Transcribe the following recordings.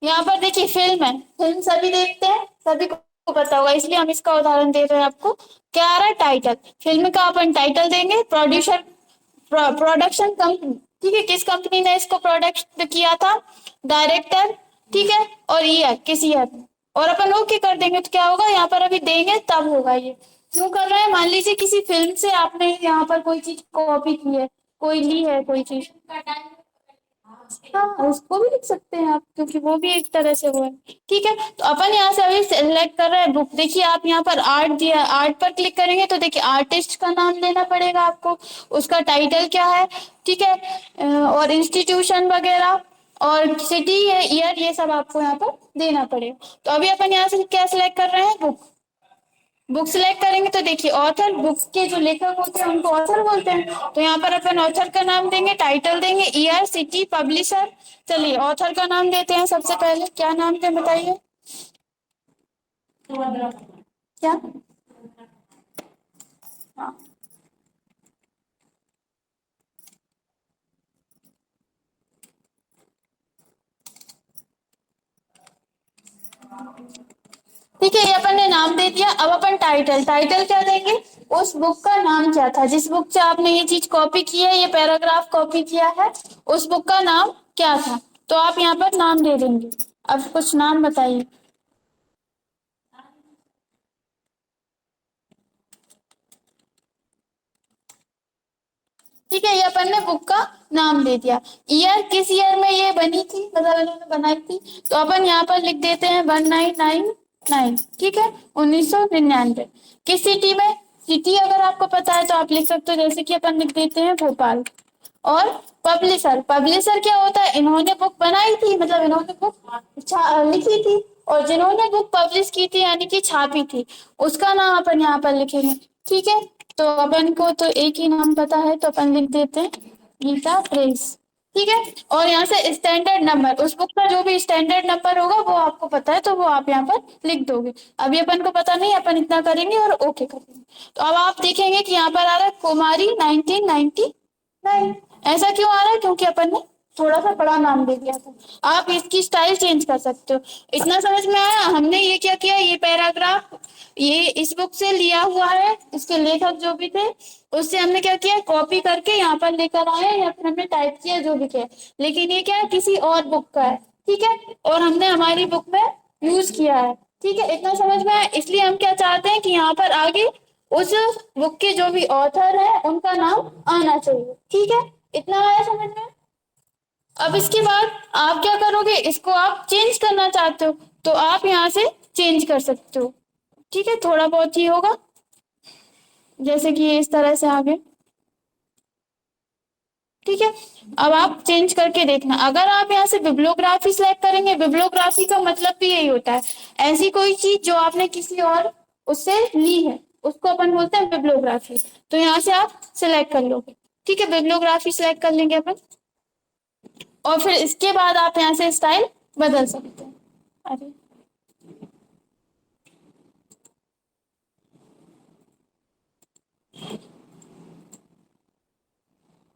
यहाँ पर देखिए फिल्म है, फिल्म सभी देखते हैं, सभी को पता होगा, इसलिए हम इसका उदाहरण दे रहे हैं आपको। क्या आ रहा है? टाइटल। फिल्म का अपन टाइटल देंगे। प्रोड्यूसर, प्रोडक्शन कंपनी, ठीक है, किस कंपनी ने इसको प्रोडक्ट किया था, डायरेक्टर, ठीक है, और ईयर, किस ईयर में, और अपन ओके कर देंगे तो क्या होगा, यहाँ पर अभी देंगे तब होगा ये। क्यों कर रहे हैं? मान लीजिए किसी फिल्म से आपने यहाँ पर कोई चीज कॉपी की है, कोई ली है कोई चीज, हाँ उसको भी लिख सकते हैं आप, क्योंकि वो भी एक तरह से वो है। ठीक है, तो अपन यहाँ से अभी सेलेक्ट कर रहे हैं बुक। देखिए आप यहाँ पर आर्ट दिया, आर्ट पर क्लिक करेंगे तो देखिए आर्टिस्ट का नाम लेना पड़ेगा आपको, उसका टाइटल क्या है, ठीक है, और इंस्टीट्यूशन वगैरह, और सिटी है, ईयर, ये सब आपको यहाँ पर देना पड़ेगा। तो अभी अपन यहाँ से क्या सिलेक्ट कर रहे हैं? बुक। बुक सिलेक्ट करेंगे तो देखिए ऑथर, बुक के जो लेखक होते हैं उनको ऑथर बोलते हैं, तो यहाँ पर अपन ऑथर का नाम देंगे, टाइटल देंगे, ईयर, सिटी, पब्लिशर। चलिए ऑथर का नाम देते हैं सबसे पहले। क्या नाम दें बताइए? क्या? हाँ, ठीक है, ये अपन ने नाम दे दिया। अब अपन टाइटल, टाइटल क्या देंगे? उस बुक का नाम क्या था, जिस बुक से आपने ये चीज कॉपी की है, ये पैराग्राफ कॉपी किया है, उस बुक का नाम क्या था? तो आप यहाँ पर नाम दे देंगे। अब कुछ नाम बताइए। ठीक है, ये अपन ने बुक का नाम दे दिया। ईयर, किस ईयर में ये बनी थी, मतलब इन्होंने बनाई थी, तो अपन यहाँ पर लिख देते हैं 1999। ठीक है, 1999। किस सिटी में? सिटी अगर आपको पता है तो आप लिख सकते हो, जैसे कि अपन लिख देते हैं भोपाल। और पब्लिशर, पब्लिशर क्या होता है? इन्होंने बुक बनाई थी, मतलब इन्होंने बुक लिखी थी, और जिन्होंने बुक पब्लिश की थी यानी कि छापी थी, उसका नाम अपन यहाँ पर लिखेंगे। ठीक है, तो अपन को तो एक ही नाम पता है, तो अपन लिख देते हैं गीता प्रेस। ठीक है, और यहाँ से स्टैंडर्ड नंबर, उस बुक का जो भी स्टैंडर्ड नंबर होगा वो आपको पता है, तो वो आप यहाँ पर लिख दोगे। अभी अपन को पता नहीं, अपन इतना करेंगे और ओके करेंगे। तो अब आप देखेंगे कि यहाँ पर आ रहा है कुमारी 1999। ऐसा क्यों आ रहा है? क्योंकि अपन ने थोड़ा सा बड़ा नाम दे दिया था। आप इसकी स्टाइल चेंज कर सकते हो। इतना समझ में आया? हमने ये क्या किया, ये पैराग्राफ ये इस बुक से लिया हुआ है, इसके लेखक जो भी थे उससे हमने क्या किया, कॉपी करके यहाँ पर लेकर आए, या फिर हमने टाइप किया, जो भी किया। लेकिन ये क्या है, किसी और बुक का है। ठीक है, और हमने हमारी बुक में यूज किया है। ठीक है, इतना समझ में आया? इसलिए हम क्या चाहते हैं कि यहाँ पर आगे उस बुक के जो भी ऑथर है उनका नाम आना चाहिए। ठीक है, इतना आया समझ में? अब इसके बाद आप क्या करोगे, इसको आप चेंज करना चाहते हो तो आप यहाँ से चेंज कर सकते हो। ठीक है, थोड़ा बहुत ही होगा, जैसे कि ये इस तरह से आगे। ठीक है, अब आप चेंज करके देखना। अगर आप यहाँ से बिब्लियोग्राफी सिलेक्ट करेंगे, बिब्लियोग्राफी का मतलब भी यही होता है, ऐसी कोई चीज जो आपने किसी और उससे ली है, उसको अपन बोलते हैं बिब्लियोग्राफी। तो यहाँ से आप सिलेक्ट कर लोगे। ठीक है, बिब्लियोग्राफी सिलेक्ट कर लेंगे अपन, और फिर इसके बाद आप यहाँ से स्टाइल बदल सकते हैं। अरे,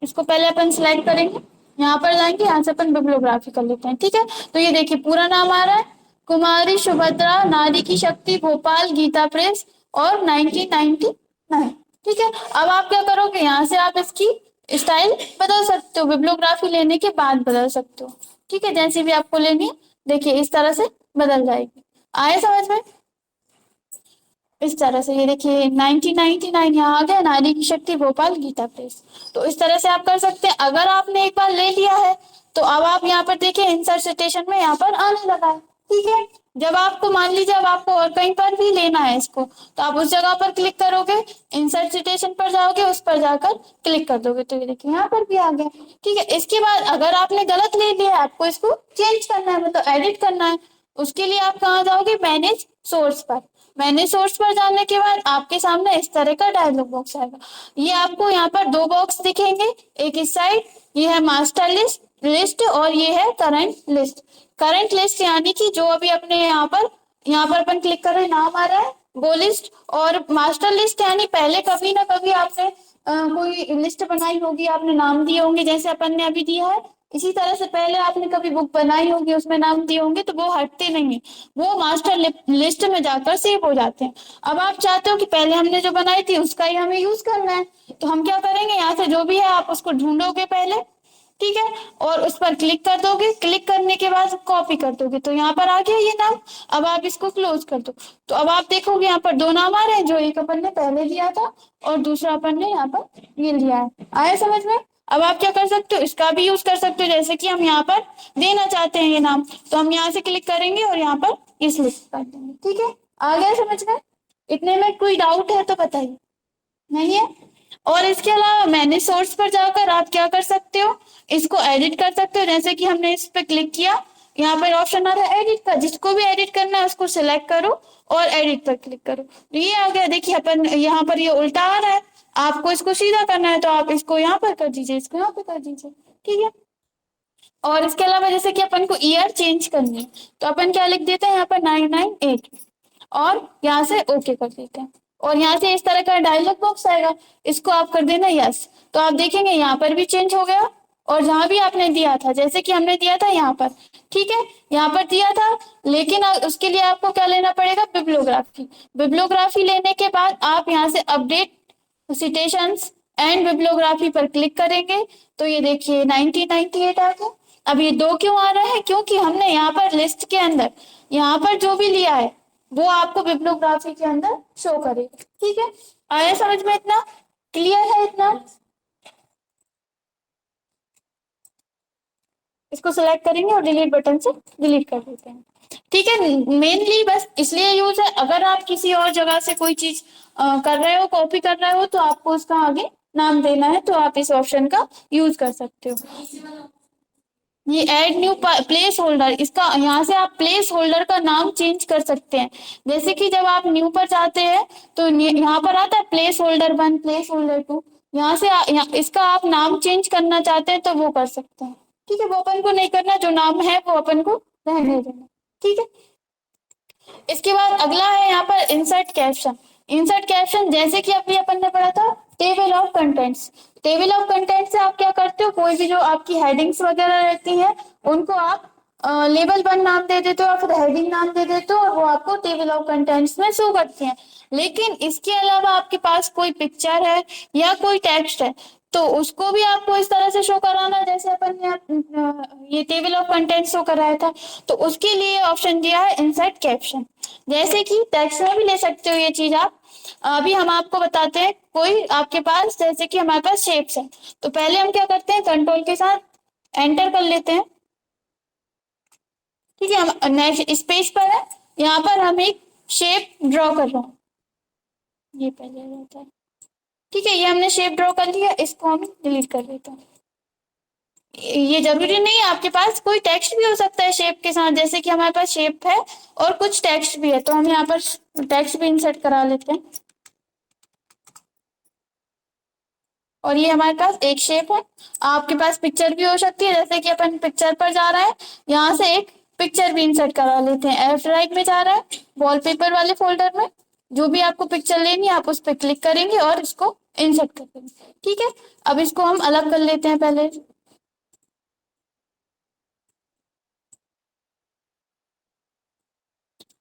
इसको पहले अपन सिलेक्ट करेंगे, यहाँ पर जाएंगे, यहाँ से अपन बिब्लियोग्राफी कर लेते हैं। ठीक है, तो ये देखिए पूरा नाम आ रहा है, कुमारी सुभद्रा नारी की शक्ति भोपाल गीता प्रेस, और 1999। ठीक है, अब आप क्या करोगे, यहाँ से आप इसकी स्टाइल बदल सकते हो, बिब्लियोग्राफी लेने के बाद बदल सकते हो। ठीक है, जैसे भी आपको लेनी है, देखिए इस तरह से बदल जाएगी। आए समझ में? इस तरह से ये देखिए 1999 यहाँ आ गया, नारी की शक्ति भोपाल गीता प्रेस। तो इस तरह से आप कर सकते हैं। अगर आपने एक बार ले लिया है तो अब आप यहाँ पर देखिए इंसर्ट सिटेशन में यहाँ पर आने लगा है। ठीक है, जब आपको मान लीजिए अब आपको और कहीं पर भी लेना है इसको, तो आप उस जगह पर क्लिक करोगे, इंसर्ट सिटेशन पर जाओगे, उस पर जाकर क्लिक कर दोगे, तो ये देखिए यहाँ पर भी आ गया। ठीक है, इसके बाद अगर आपने गलत ले लिया है, आपको इसको चेंज करना है, मतलब एडिट करना है, उसके लिए आप कहाँ जाओगे, मैनेज सोर्स पर। मैनेज सोर्स पर जाने के बाद आपके सामने इस तरह का डायलॉग बॉक्स आएगा। ये आपको यहाँ पर दो बॉक्स दिखेंगे, एक इस साइड, ये है मास्टर लिस्ट लिस्ट, और ये है करंट लिस्ट। करंट लिस्ट यानी कि जो अभी अपने यहाँ पर अपन क्लिक कर रहे हैं, नाम आ रहा है वो लिस्ट। और मास्टर लिस्ट यानी पहले कभी ना कभी आपने कोई लिस्ट बनाई होगी, आपने नाम दिए होंगे, जैसे अपन ने अभी दिया है इसी तरह से पहले आपने कभी बुक बनाई होगी, उसमें नाम दिए होंगे, तो वो हटते नहीं है, वो मास्टर लिस्ट में जाकर सेव हो जाते हैं। अब आप चाहते हो कि पहले हमने जो बनाई थी उसका ही हमें यूज करना है, तो हम क्या करेंगे, यहाँ से जो भी है आप उसको ढूंढोगे पहले, ठीक है, और उस पर क्लिक कर दोगे, क्लिक करने के बाद कॉपी कर दोगे, तो यहाँ पर आ गया ये नाम। अब आप इसको क्लोज कर दो, तो अब आप देखोगे यहाँ पर दो नाम आ रहे हैं, जो एक अपन ने पहले दिया था और दूसरा अपन ने यहाँ पर ये लिया है। आया समझ में? अब आप क्या कर सकते हो, इसका भी यूज कर सकते हो, जैसे कि हम यहाँ पर देना चाहते हैं ये नाम, तो हम यहाँ से क्लिक करेंगे और यहाँ पर ये सिलेक्ट कर देंगे। ठीक है, आ गया समझ में? इतने में कोई डाउट है तो बताइए। नहीं है? और इसके अलावा मैंने सोर्स पर जाकर आप क्या कर सकते हो, इसको एडिट कर सकते हो, जैसे कि हमने इस पे क्लिक किया, यहाँ पर ऑप्शन आ रहा है एडिट का, जिसको भी एडिट करना है उसको सिलेक्ट करो और एडिट पर क्लिक करो, तो ये आ गया। देखिए अपन यहाँ पर ये उल्टा आ रहा है, आपको इसको सीधा करना है तो आप इसको यहाँ पर कर दीजिए, इसको यहाँ पर कर दीजिए। ठीक है, और इसके अलावा जैसे कि अपन को ईयर चेंज करनी है, तो अपन क्या लिख देते हैं यहाँ पर 998 और यहाँ से ओके कर देते हैं, और यहाँ से इस तरह का डायलॉग बॉक्स आएगा, इसको आप कर देना यस, तो आप देखेंगे यहाँ पर भी चेंज हो गया, और जहां भी आपने दिया था, जैसे कि हमने दिया था यहाँ पर, ठीक है, यहाँ पर दिया था, लेकिन उसके लिए आपको क्या लेना पड़ेगा, बिब्लियोग्राफी। बिब्लियोग्राफी लेने के बाद आप यहाँ से अपडेट सिटेशंस एंड बिब्लियोग्राफी पर क्लिक करेंगे, तो ये देखिए 1998 आ गया। अब ये दो क्यों आ रहा है, क्योंकि हमने यहाँ पर लिस्ट के अंदर यहाँ पर जो भी लिया है वो आपको बिब्लियोग्राफी के अंदर शो करेगा। ठीक है, आया समझ में? इतना क्लियर है? इतना इसको सिलेक्ट करेंगे और डिलीट बटन से डिलीट कर देते हैं। ठीक है, मेनली बस इसलिए यूज है, अगर आप किसी और जगह से कोई चीज कर रहे हो, कॉपी कर रहे हो, तो आपको उसका आगे नाम देना है, तो आप इस ऑप्शन का यूज कर सकते हो। ये ऐड न्यू प्लेस होल्डर, इसका यहाँ से आप प्लेस होल्डर का नाम चेंज कर सकते हैं, जैसे कि जब आप न्यू पर जाते हैं तो यहाँ पर आता है प्लेस होल्डर 1, प्लेस होल्डर 2, यहाँ से इसका आप नाम चेंज करना चाहते हैं तो वो कर सकते हैं। ठीक है, वो अपन को नहीं करना, जो नाम है वो अपन को रहने देना। ठीक है, इसके बाद अगला है यहाँ पर इंसर्ट कैप्शन। इंसर्ट कैप्शन जैसे कि अभी अपन ने पढ़ा था table of contents. Table of contents से आप क्या करते हो, कोई भी जो आपकी हेडिंग्स वगैरह रहती हैं उनको आप लेबल 1 नाम दे देते हो या फिर हेडिंग नाम दे देते हो, और वो आपको टेबल ऑफ कंटेंट्स में शो करती हैं। लेकिन इसके अलावा आपके पास कोई पिक्चर है या कोई टेक्स्ट है, तो उसको भी आपको इस तरह से शो कराना है, जैसे अपन ने ये टेबल ऑफ कंटेंट शो कराया था, तो उसके लिए ऑप्शन दिया है इंसर्ट कैप्शन। जैसे कि टेक्स्ट में भी ले सकते हो ये चीज आप। अभी हम आपको बताते हैं, कोई आपके पास जैसे कि हमारे पास शेप्स है, तो पहले हम क्या करते हैं, कंट्रोल के साथ एंटर कर लेते हैं। ठीक है, हम नेक्स्ट स्पेस पर है, यहाँ पर हम एक शेप ड्रॉ कर रहा हूँ, ये पहले रहता है। ठीक है, ये हमने शेप ड्रॉ कर लिया, इसको हम डिलीट कर देते हैं। ये जरूरी नहीं है, आपके पास कोई टेक्स्ट भी हो सकता है शेप के साथ, जैसे कि हमारे पास शेप है और कुछ टेक्स्ट भी है, तो हम यहाँ पर टेक्स्ट भी इंसर्ट करा लेते हैं। और ये हमारे पास एक शेप है। आपके पास पिक्चर भी हो सकती है, जैसे कि अपन पिक्चर पर जा रहा है, यहाँ से एक पिक्चर भी इंसर्ट करा लेते हैं। एफ ड्राइव में जा रहा है, वॉलपेपर वाले फोल्डर में, जो भी आपको पिक्चर लेनी है आप उस पर क्लिक करेंगे और इसको इंसर्ट कर देंगे। ठीक है, अब इसको हम अलग कर लेते हैं पहले।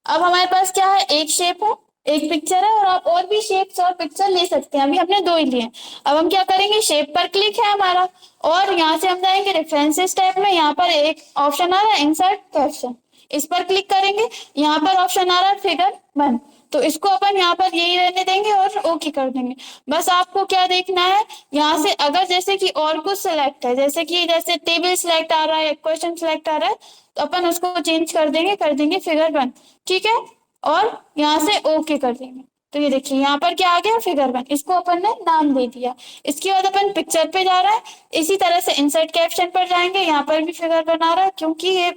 अब हमारे पास क्या है, एक शेप है, एक पिक्चर है, और आप और भी शेप्स और पिक्चर ले सकते हैं, अभी हमने दो ही लिए हैं। अब हम क्या करेंगे, शेप पर क्लिक है हमारा, और यहाँ से हम जाएंगे रेफरेंसेस टैब में, यहाँ पर एक ऑप्शन आ रहा है इंसर्ट कैप्शन, इस पर क्लिक करेंगे। यहाँ पर ऑप्शन आ रहा है फिगर 1, तो इसको अपन यहाँ पर यही रहने देंगे और ओके कर देंगे। बस आपको क्या देखना है, यहाँ से अगर जैसे कि और कुछ सिलेक्ट है, जैसे कि जैसे टेबल सिलेक्ट आ रहा है, क्वेश्चन सिलेक्ट आ रहा है, तो अपन उसको चेंज कर देंगे फिगर 1। ठीक है, और यहाँ से ओके कर देंगे, तो ये देखिए यहाँ पर क्या आ गया, फिगर 1, इसको अपन ने नाम दे दिया। इसके बाद अपन पिक्चर पे जा रहा है, इसी तरह से इंसर्ट कैप्शन पर जाएंगे, यहाँ पर भी फिगर बना रहा है, क्योंकि ये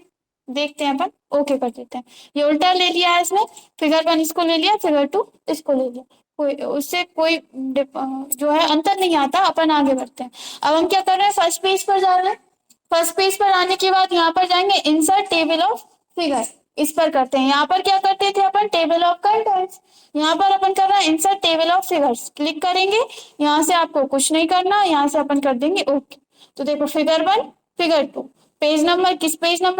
देखते हैं अपन ओके कर देते हैं। ये उल्टा ले लिया है इसने, फिगर 1 इसको ले लिया, फिगर 2 इसको ले लिया, कोई उससे कोई जो है अंतर नहीं आता। अपन आगे बढ़ते हैं। अब हम क्या कर रहे हैं, फर्स्ट पेज पर जा रहे हैं। फर्स्ट पेज पर आने के बाद यहाँ पर जाएंगे इंसर्ट टेबल ऑफ फिगर, इस पर करते हैं। यहाँ पर क्या करते थे अपन, टेबल ऑफ कंटेंट्स, यहाँ पर अपन कर रहे हैं insert table of figures, click करेंगे। यहाँ से आपको कुछ नहीं करना, यहाँ से अपन कर देंगे ओके। तो देखो फिगर 1 फिगर 2 पेज नंबर, किस पेज नंबर